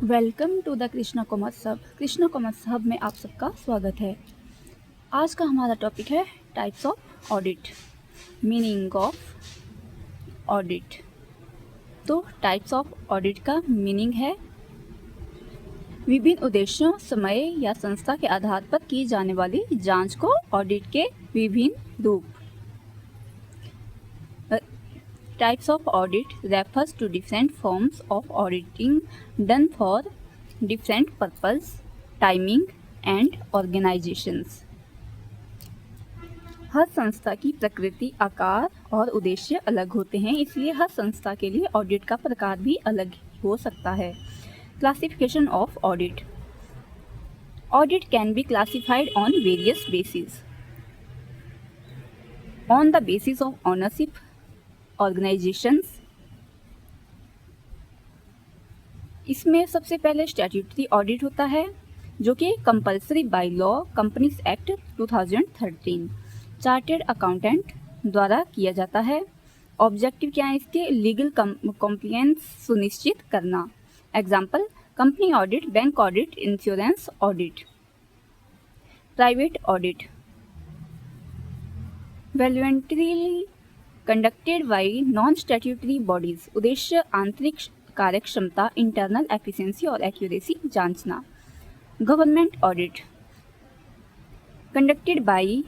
Welcome to the Krishna commerce hub. Krishna commerce hub में आप सबका स्वागत है। आज का हमारा टॉपिक है types of audit, meaning of audit. तो टाइप्स ऑफ ऑडिट का मीनिंग है विभिन्न उद्देश्यों, समय या संस्था के आधार पर की जाने वाली जांच को ऑडिट के विभिन्न रूप। Types of audit refers to different forms of auditing done for different purpose, timing and organizations. हर संस्था की प्रकृति, आकार और उद्देश्य अलग होते हैं, इसलिए हर संस्था के लिए ऑडिट का प्रकार भी अलग हो सकता है। Classification of audit. Audit can be classified on various basis. On the basis of ownership, organisations. इसमें सबसे पहले स्टैट्यूटरी ऑडिट होता है जो कि compulsory by law companies act 2013 chartered accountant द्वारा किया जाता है। ऑब्जेक्टिव क्या है इसके? लीगल कॉम्प्लायंस सुनिश्चित करना। Example company audit, bank audit, insurance audit. Private audit voluntarily conducted by non statutory bodies. उद्देश्य आंतरिक कार्यक्षमता, इंटरनल एफिशिएंसी और एक्यूरेसी जांचना। Government audit conducted by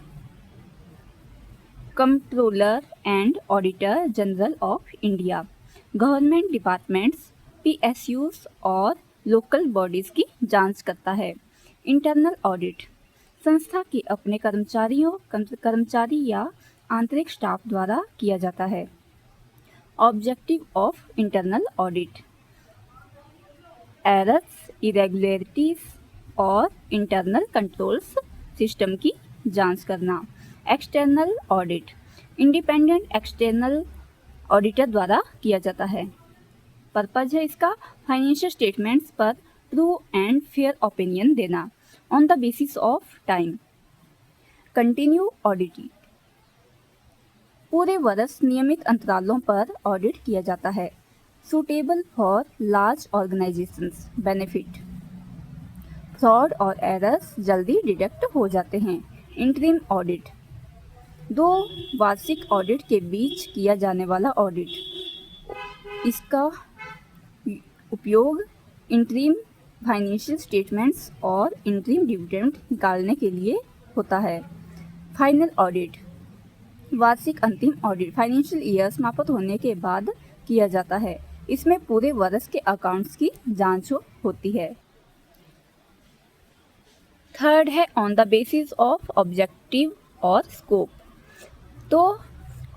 controller and auditor general of India. Government departments, PSUs और local bodies की जांच करता है। इंटरनल ऑडिट संस्था के अपने कर्मचारी या आंतरिक स्टाफ द्वारा किया जाता है। Objective of internal audit errors, irregularities और इंटरनल कंट्रोल्स सिस्टम की जांच करना। External audit independent external auditor द्वारा किया जाता है। पर्पज है इसका फाइनेंशियल स्टेटमेंट्स पर ट्रू एंड फेयर ओपिनियन देना। On the basis of time continue auditing पूरे वर्ष नियमित अंतरालों पर ऑडिट किया जाता है। Suitable for large organisations benefit fraud और एरर्स जल्दी डिटेक्ट हो जाते हैं। इंटरिम ऑडिट दो वार्षिक ऑडिट के बीच किया जाने वाला ऑडिट। इसका उपयोग इंटरिम फाइनेंशियल स्टेटमेंट्स और इंटरिम डिविडेंड निकालने के लिए होता है। फाइनल ऑडिट वार्षिक अंतिम ऑडिट फाइनेंशियल ईयर समाप्त होने के बाद किया जाता है। इसमें पूरे वर्ष के अकाउंट्स की जांच होती है। थर्ड है on the basis of objective और स्कोप। तो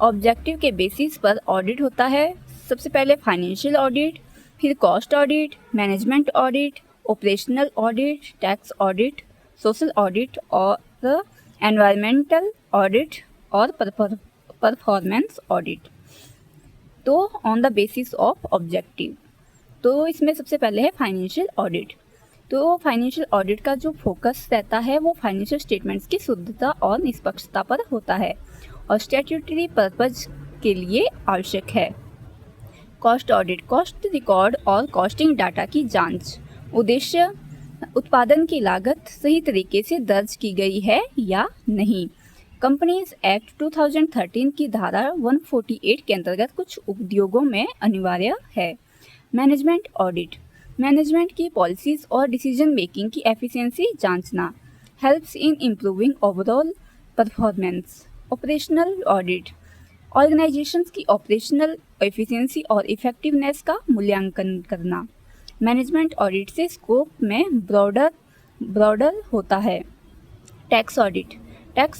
ऑब्जेक्टिव के बेसिस पर ऑडिट होता है। सबसे पहले फाइनेंशियल ऑडिट, फिर cost audit, management audit, operational audit, tax audit, social audit और एनवायरमेंटल ऑडिट और परफॉर्मेंस ऑडिट। तो on the basis of objective, तो इसमें सबसे पहले है फाइनेंशियल ऑडिट। तो फाइनेंशियल ऑडिट का जो फोकस रहता है वो फाइनेंशियल स्टेटमेंट्स की शुद्धता और निष्पक्षता पर होता है और स्टैट्यूटरी पर्पज के लिए आवश्यक है। कॉस्ट ऑडिट कॉस्ट रिकॉर्ड और कॉस्टिंग डाटा की जांच। उद्देश्य उत्पादन की लागत सही तरीके से दर्ज की गई है या नहीं। कंपनीज एक्ट 2013 की धारा 148 के अंतर्गत कुछ उद्योगों में अनिवार्य है। मैनेजमेंट ऑडिट मैनेजमेंट की पॉलिसीज और डिसीजन मेकिंग की एफिशिएंसी जांचना। Helps in improving overall performance. Operational audit organisations की ऑपरेशनल एफिशिएंसी और इफेक्टिवनेस का मूल्यांकन करना। मैनेजमेंट ऑडिट से स्कोप में ब्रॉडर होता है। टैक्स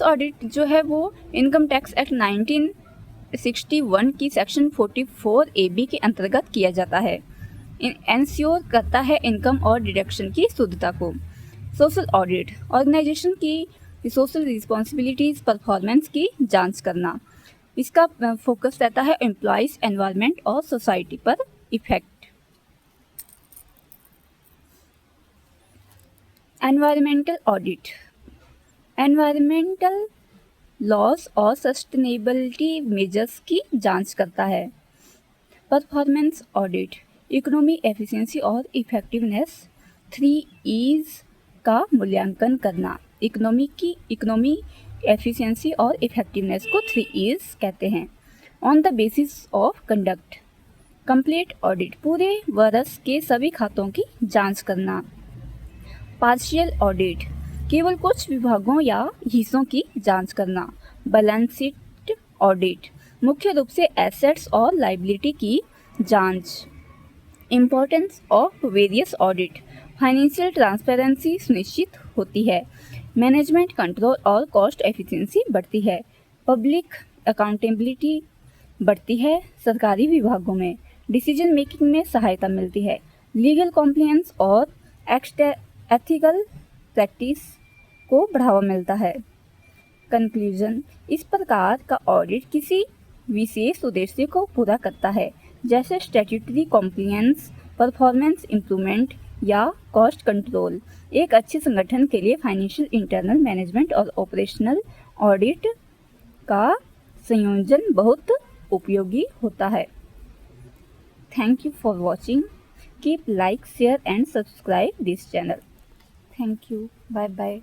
ऑडिट जो है वो इनकम टैक्स एक्ट 1961 की सेक्शन 44 AB के अंतर्गत किया जाता है। इंश्योर करता है इनकम और डिडक्शन की शुद्धता को। सोशल ऑडिट ऑर्गेनाइजेशन की सोशल रिस्पॉन्सिबिलिटीज परफॉर्मेंस की जांच करना। इसका फोकस रहता है एम्प्लॉयज, एनवायरनमेंट और सोसाइटी पर effect. Environmental audit environmental loss और सस्टेनेबिलिटी मेजर्स की जांच करता है। परफॉर्मेंस ऑडिट इकोनॉमी, एफिशिएंसी और इफेक्टिवनेस 3 E's का मूल्यांकन करना। इकोनॉमी, एफिशिएंसी और इफेक्टिवनेस को 3 E's कहते हैं। On the basis of conduct complete audit, पूरे वर्ष के सभी खातों की जांच करना। पार्शियल ऑडिट, केवल कुछ विभागों या हिस्सों की जांच करना। बैलेंस शीट ऑडिट, मुख्य रूप से एसेट्स और लायबिलिटी की जांच। Importance of various audit, financial transparency सुनिश्चित होती है। मैनेजमेंट कंट्रोल और कॉस्ट एफिशिएंसी बढ़ती है। पब्लिक अकाउंटेबिलिटी बढ़ती है। सरकारी विभागों में डिसीजन मेकिंग में सहायता मिलती है। लीगल कॉम्प्लायंस और एथिकल प्रैक्टिस को बढ़ावा मिलता है। कंक्लूजन, इस प्रकार का ऑडिट किसी विशेष उद्देश्य को पूरा करता है, जैसे स्टैट्यूटरी कॉम्प्लायंस, परफॉर्मेंस इंप्रूवमेंट या कॉस्ट कंट्रोल। एक अच्छे संगठन के लिए फाइनेंशियल, इंटरनल मैनेजमेंट और ऑपरेशनल ऑडिट का संयोजन बहुत उपयोगी होता है। Thank you for watching. Keep like, share and subscribe this channel. Thank you. Bye bye.